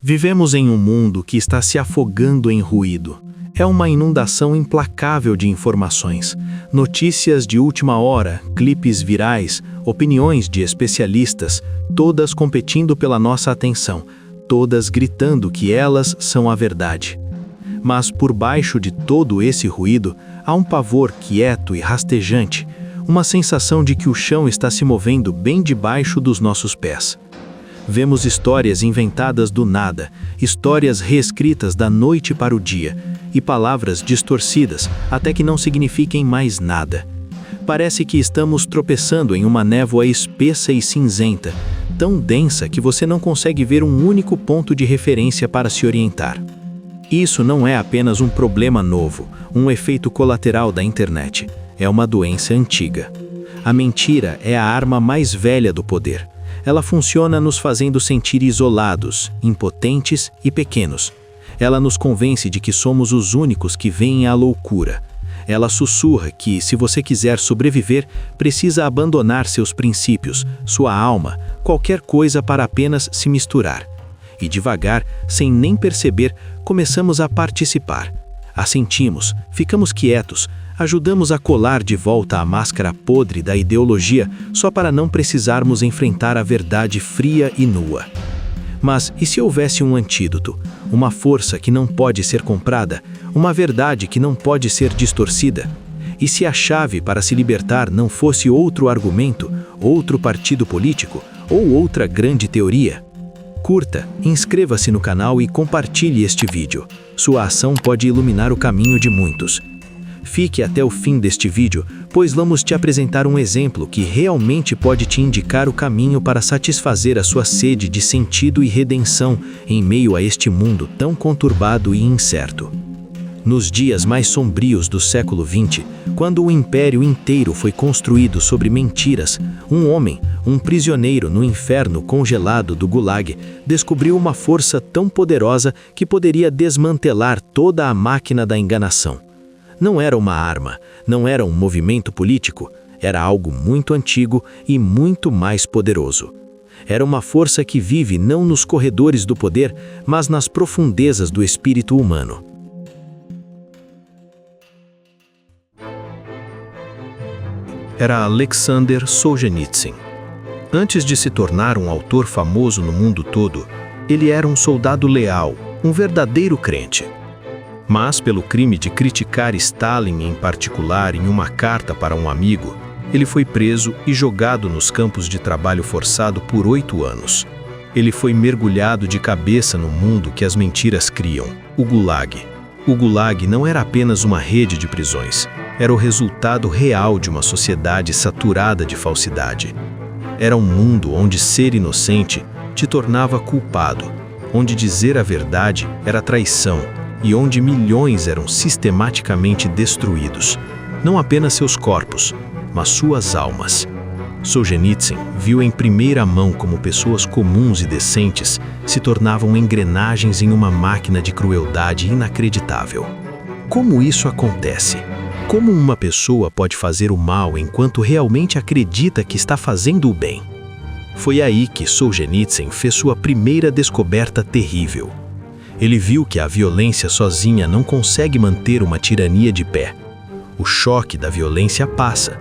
Vivemos em um mundo que está se afogando em ruído. É uma inundação implacável de informações, notícias de última hora, clipes virais, opiniões de especialistas, todas competindo pela nossa atenção, todas gritando que elas são a verdade. Mas por baixo de todo esse ruído, há um pavor quieto e rastejante, uma sensação de que o chão está se movendo bem debaixo dos nossos pés. Vemos histórias inventadas do nada, histórias reescritas da noite para o dia, e palavras distorcidas até que não signifiquem mais nada. Parece que estamos tropeçando em uma névoa espessa e cinzenta, tão densa que você não consegue ver um único ponto de referência para se orientar. Isso não é apenas um problema novo, um efeito colateral da internet. É uma doença antiga. A mentira é a arma mais velha do poder. Ela funciona nos fazendo sentir isolados, impotentes e pequenos. Ela nos convence de que somos os únicos que veem a loucura. Ela sussurra que, se você quiser sobreviver, precisa abandonar seus princípios, sua alma, qualquer coisa para apenas se misturar. E devagar, sem nem perceber, começamos a participar. Assentimos, ficamos quietos, ajudamos a colar de volta a máscara podre da ideologia só para não precisarmos enfrentar a verdade fria e nua. Mas e se houvesse um antídoto, uma força que não pode ser comprada, uma verdade que não pode ser distorcida? E se a chave para se libertar não fosse outro argumento, outro partido político ou outra grande teoria? Curta, inscreva-se no canal e compartilhe este vídeo. Sua ação pode iluminar o caminho de muitos. Fique até o fim deste vídeo, pois vamos te apresentar um exemplo que realmente pode te indicar o caminho para satisfazer a sua sede de sentido e redenção em meio a este mundo tão conturbado e incerto. Nos dias mais sombrios do século XX, quando o império inteiro foi construído sobre mentiras, um homem, um prisioneiro no inferno congelado do Gulag, descobriu uma força tão poderosa que poderia desmantelar toda a máquina da enganação. Não era uma arma, não era um movimento político, era algo muito antigo e muito mais poderoso. Era uma força que vive não nos corredores do poder, mas nas profundezas do espírito humano. Era Alexander Solzhenitsyn. Antes de se tornar um autor famoso no mundo todo, ele era um soldado leal, um verdadeiro crente. Mas, pelo crime de criticar Stalin em particular em uma carta para um amigo, ele foi preso e jogado nos campos de trabalho forçado por 8 anos. Ele foi mergulhado de cabeça no mundo que as mentiras criam, o Gulag. O Gulag não era apenas uma rede de prisões, era o resultado real de uma sociedade saturada de falsidade. Era um mundo onde ser inocente te tornava culpado, onde dizer a verdade era traição, e onde milhões eram sistematicamente destruídos, não apenas seus corpos, mas suas almas. Solzhenitsyn viu em primeira mão como pessoas comuns e decentes se tornavam engrenagens em uma máquina de crueldade inacreditável. Como isso acontece? Como uma pessoa pode fazer o mal enquanto realmente acredita que está fazendo o bem? Foi aí que Solzhenitsyn fez sua primeira descoberta terrível. Ele viu que a violência sozinha não consegue manter uma tirania de pé. O choque da violência passa.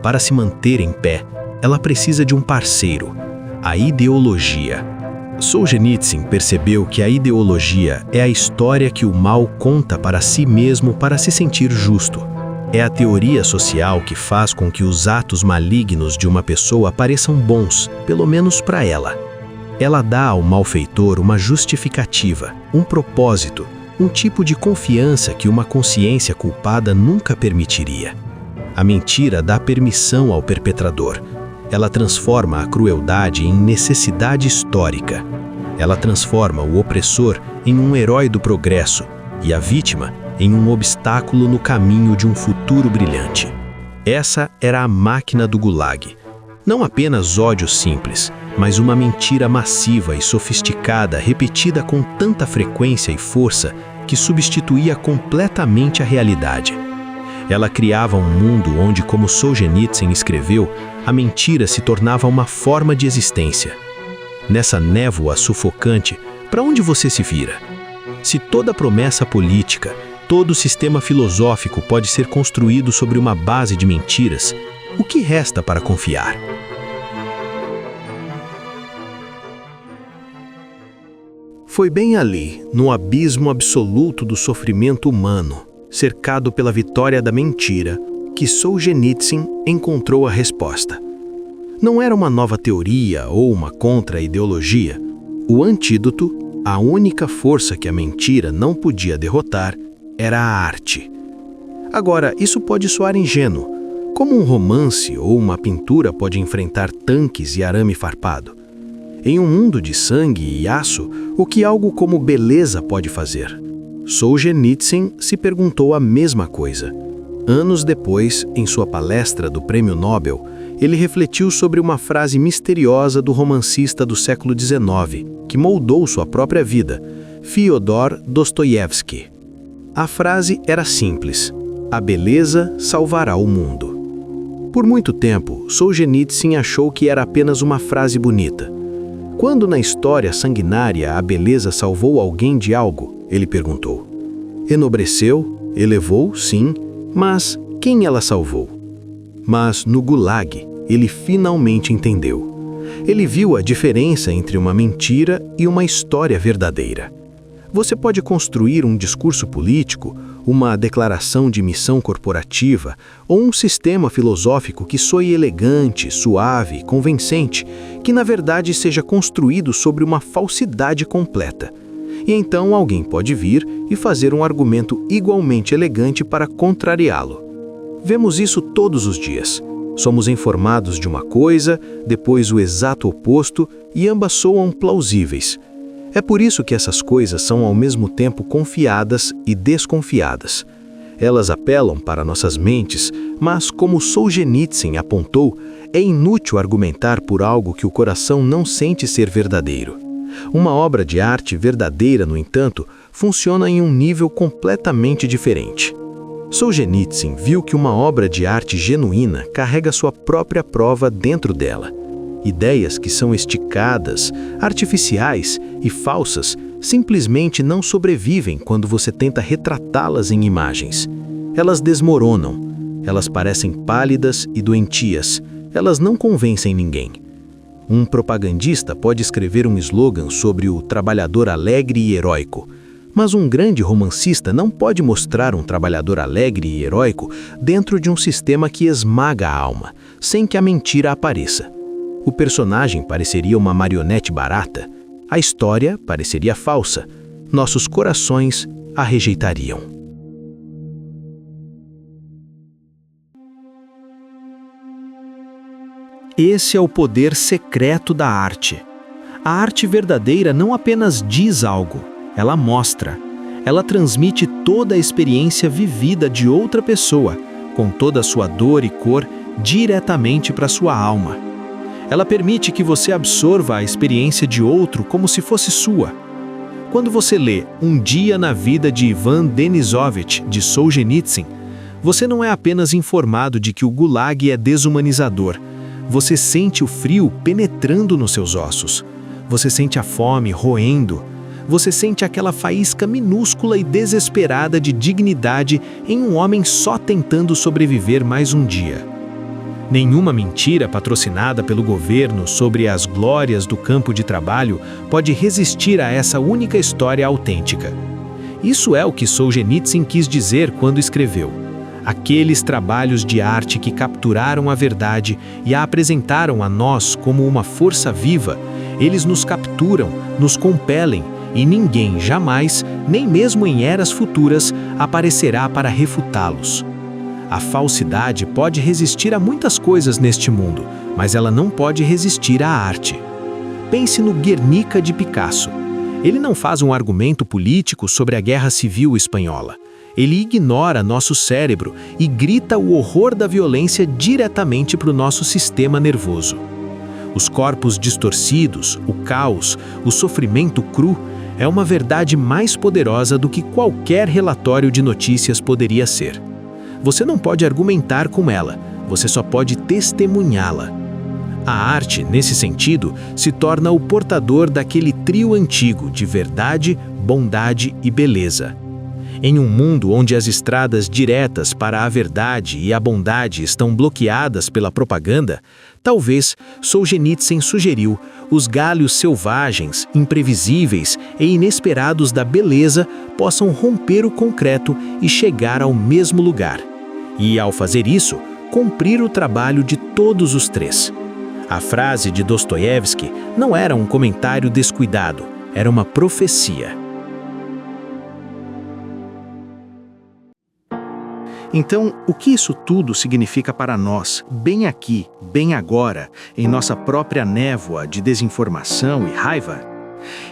Para se manter em pé, ela precisa de um parceiro, a ideologia. Solzhenitsyn percebeu que a ideologia é a história que o mal conta para si mesmo para se sentir justo. É a teoria social que faz com que os atos malignos de uma pessoa pareçam bons, pelo menos para ela. Ela dá ao malfeitor uma justificativa, um propósito, um tipo de confiança que uma consciência culpada nunca permitiria. A mentira dá permissão ao perpetrador. Ela transforma a crueldade em necessidade histórica. Ela transforma o opressor em um herói do progresso e a vítima em um obstáculo no caminho de um futuro brilhante. Essa era a máquina do Gulag. Não apenas ódio simples, mas uma mentira massiva e sofisticada repetida com tanta frequência e força que substituía completamente a realidade. Ela criava um mundo onde, como Solzhenitsyn escreveu, a mentira se tornava uma forma de existência. Nessa névoa sufocante, Para onde você se vira? Se toda promessa política, todo sistema filosófico pode ser construído sobre uma base de mentiras, o que resta para confiar? Foi bem ali, no abismo absoluto do sofrimento humano, cercado pela vitória da mentira, que Solzhenitsyn encontrou a resposta. Não era uma nova teoria ou uma contra-ideologia. O antídoto, a única força que a mentira não podia derrotar, era a arte. Agora, isso pode soar ingênuo. Como um romance ou uma pintura pode enfrentar tanques e arame farpado? Em um mundo de sangue e aço, o que algo como beleza pode fazer? Solzhenitsyn se perguntou a mesma coisa. Anos depois, em sua palestra do Prêmio Nobel, ele refletiu sobre uma frase misteriosa do romancista do século XIX, que moldou sua própria vida, Fyodor Dostoiévski. A frase era simples: a beleza salvará o mundo. Por muito tempo, Solzhenitsyn achou que era apenas uma frase bonita. Quando na história sanguinária a beleza salvou alguém de algo? Ele perguntou. Enobreceu, elevou, sim, mas quem ela salvou? Mas no Gulag, ele finalmente entendeu. Ele viu a diferença entre uma mentira e uma história verdadeira. Você pode construir um discurso político, uma declaração de missão corporativa ou um sistema filosófico que soe elegante, suave, convincente, que na verdade seja construído sobre uma falsidade completa. E então alguém pode vir e fazer um argumento igualmente elegante para contrariá-lo. Vemos isso todos os dias. Somos informados de uma coisa, depois o exato oposto, e ambas soam plausíveis. É por isso que essas coisas são ao mesmo tempo confiadas e desconfiadas. Elas apelam para nossas mentes, mas, como Solzhenitsyn apontou, é inútil argumentar por algo que o coração não sente ser verdadeiro. Uma obra de arte verdadeira, no entanto, funciona em um nível completamente diferente. Solzhenitsyn viu que uma obra de arte genuína carrega sua própria prova dentro dela. Ideias que são esticadas, artificiais e falsas simplesmente não sobrevivem quando você tenta retratá-las em imagens. Elas desmoronam, elas parecem pálidas e doentias, elas não convencem ninguém. Um propagandista pode escrever um slogan sobre o trabalhador alegre e heróico, mas um grande romancista não pode mostrar um trabalhador alegre e heróico dentro de um sistema que esmaga a alma, sem que a mentira apareça. O personagem pareceria uma marionete barata, a história pareceria falsa, nossos corações a rejeitariam. Esse é o poder secreto da arte. A arte verdadeira não apenas diz algo, ela mostra. Ela transmite toda a experiência vivida de outra pessoa, com toda a sua dor e cor, diretamente para sua alma. Ela permite que você absorva a experiência de outro como se fosse sua. Quando você lê Um Dia na Vida de Ivan Denisovich, de Solzhenitsyn, você não é apenas informado de que o Gulag é desumanizador. Você sente o frio penetrando nos seus ossos. Você sente a fome roendo. Você sente aquela faísca minúscula e desesperada de dignidade em um homem só tentando sobreviver mais um dia. Nenhuma mentira patrocinada pelo governo sobre as glórias do campo de trabalho pode resistir a essa única história autêntica. Isso é o que Solzhenitsyn quis dizer quando escreveu: aqueles trabalhos de arte que capturaram a verdade e a apresentaram a nós como uma força viva, eles nos capturam, nos compelem, e ninguém jamais, nem mesmo em eras futuras, aparecerá para refutá-los. A falsidade pode resistir a muitas coisas neste mundo, mas ela não pode resistir à arte. Pense no Guernica de Picasso. Ele não faz um argumento político sobre a Guerra Civil Espanhola. Ele ignora nosso cérebro e grita o horror da violência diretamente para o nosso sistema nervoso. Os corpos distorcidos, o caos, o sofrimento cru é uma verdade mais poderosa do que qualquer relatório de notícias poderia ser. Você não pode argumentar com ela, você só pode testemunhá-la. A arte, nesse sentido, se torna o portador daquele trio antigo de verdade, bondade e beleza. Em um mundo onde as estradas diretas para a verdade e a bondade estão bloqueadas pela propaganda, talvez Solzhenitsyn sugeriu os galhos selvagens, imprevisíveis e inesperados da beleza possam romper o concreto e chegar ao mesmo lugar. E, ao fazer isso, cumprir o trabalho de todos os três. A frase de Dostoiévski não era um comentário descuidado, era uma profecia. Então, o que isso tudo significa para nós, bem aqui, bem agora, em nossa própria névoa de desinformação e raiva?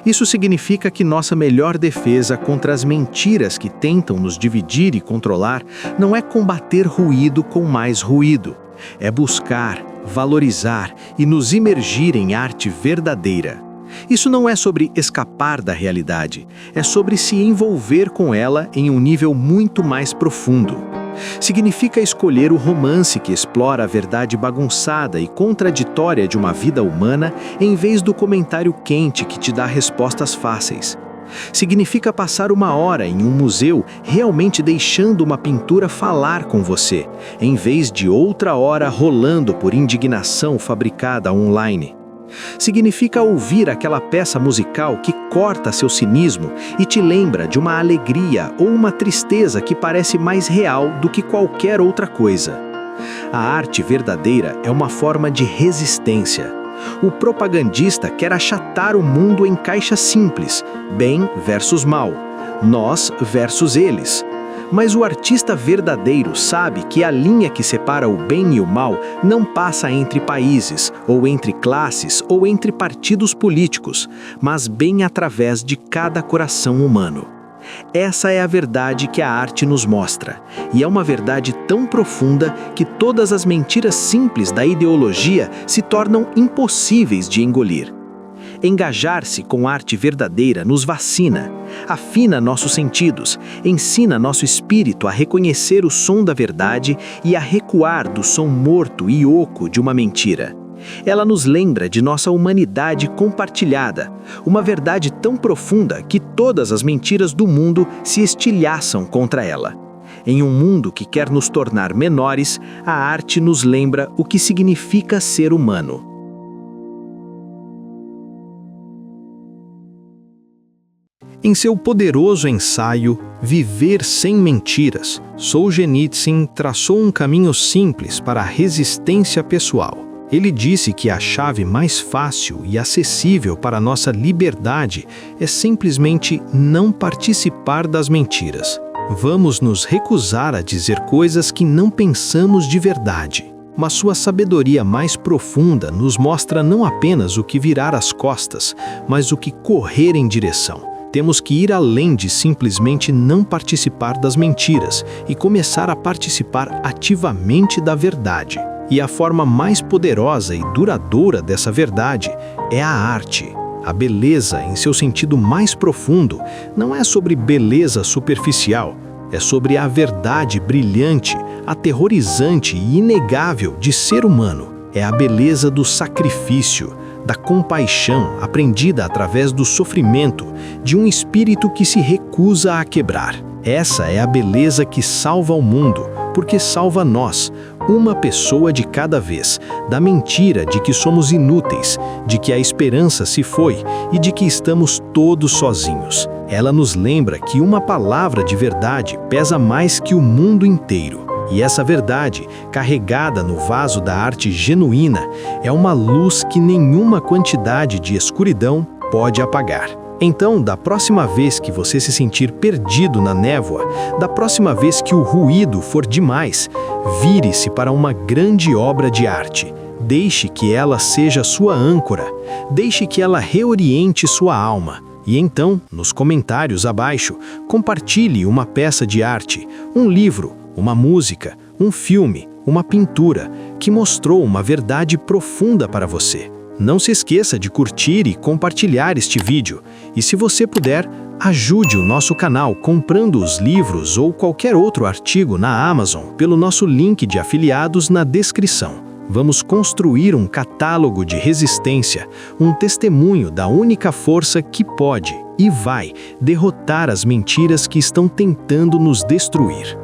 Isso significa que nossa melhor defesa contra as mentiras que tentam nos dividir e controlar não é combater ruído com mais ruído, é buscar, valorizar e nos imergir em arte verdadeira. Isso não é sobre escapar da realidade, é sobre se envolver com ela em um nível muito mais profundo. Significa escolher o romance que explora a verdade bagunçada e contraditória de uma vida humana em vez do comentário quente que te dá respostas fáceis. Significa passar uma hora em um museu realmente deixando uma pintura falar com você, em vez de outra hora rolando por indignação fabricada online. Significa ouvir aquela peça musical que corta seu cinismo e te lembra de uma alegria ou uma tristeza que parece mais real do que qualquer outra coisa. A arte verdadeira é uma forma de resistência. O propagandista quer achatar o mundo em caixas simples, bem versus mal, nós versus eles. Mas o artista verdadeiro sabe que a linha que separa o bem e o mal não passa entre países, ou entre classes, ou entre partidos políticos, mas bem através de cada coração humano. Essa é a verdade que a arte nos mostra, e é uma verdade tão profunda que todas as mentiras simples da ideologia se tornam impossíveis de engolir. Engajar-se com arte verdadeira nos vacina, afina nossos sentidos, ensina nosso espírito a reconhecer o som da verdade e a recuar do som morto e oco de uma mentira. Ela nos lembra de nossa humanidade compartilhada, uma verdade tão profunda que todas as mentiras do mundo se estilhaçam contra ela. Em um mundo que quer nos tornar menores, a arte nos lembra o que significa ser humano. Em seu poderoso ensaio Viver Sem Mentiras, Solzhenitsyn traçou um caminho simples para a resistência pessoal. Ele disse que a chave mais fácil e acessível para nossa liberdade é simplesmente não participar das mentiras. Vamos nos recusar a dizer coisas que não pensamos de verdade. Mas sua sabedoria mais profunda nos mostra não apenas o que virar as costas, mas o que correr em direção. Temos que ir além de simplesmente não participar das mentiras e começar a participar ativamente da verdade. E a forma mais poderosa e duradoura dessa verdade é a arte. A beleza, em seu sentido mais profundo, não é sobre beleza superficial, é sobre a verdade brilhante, aterrorizante e inegável de ser humano. É a beleza do sacrifício, da compaixão aprendida através do sofrimento, de um espírito que se recusa a quebrar. Essa é a beleza que salva o mundo, porque salva nós, uma pessoa de cada vez, da mentira de que somos inúteis, de que a esperança se foi e de que estamos todos sozinhos. Ela nos lembra que uma palavra de verdade pesa mais que o mundo inteiro. E essa verdade, carregada no vaso da arte genuína, é uma luz que nenhuma quantidade de escuridão pode apagar. Então, da próxima vez que você se sentir perdido na névoa, da próxima vez que o ruído for demais, vire-se para uma grande obra de arte. Deixe que ela seja sua âncora. Deixe que ela reoriente sua alma. E então, nos comentários abaixo, compartilhe uma peça de arte, um livro, uma música, um filme, uma pintura que mostrou uma verdade profunda para você. Não se esqueça de curtir e compartilhar este vídeo. E se você puder, ajude o nosso canal comprando os livros ou qualquer outro artigo na Amazon pelo nosso link de afiliados na descrição. Vamos construir um catálogo de resistência, um testemunho da única força que pode e vai derrotar as mentiras que estão tentando nos destruir.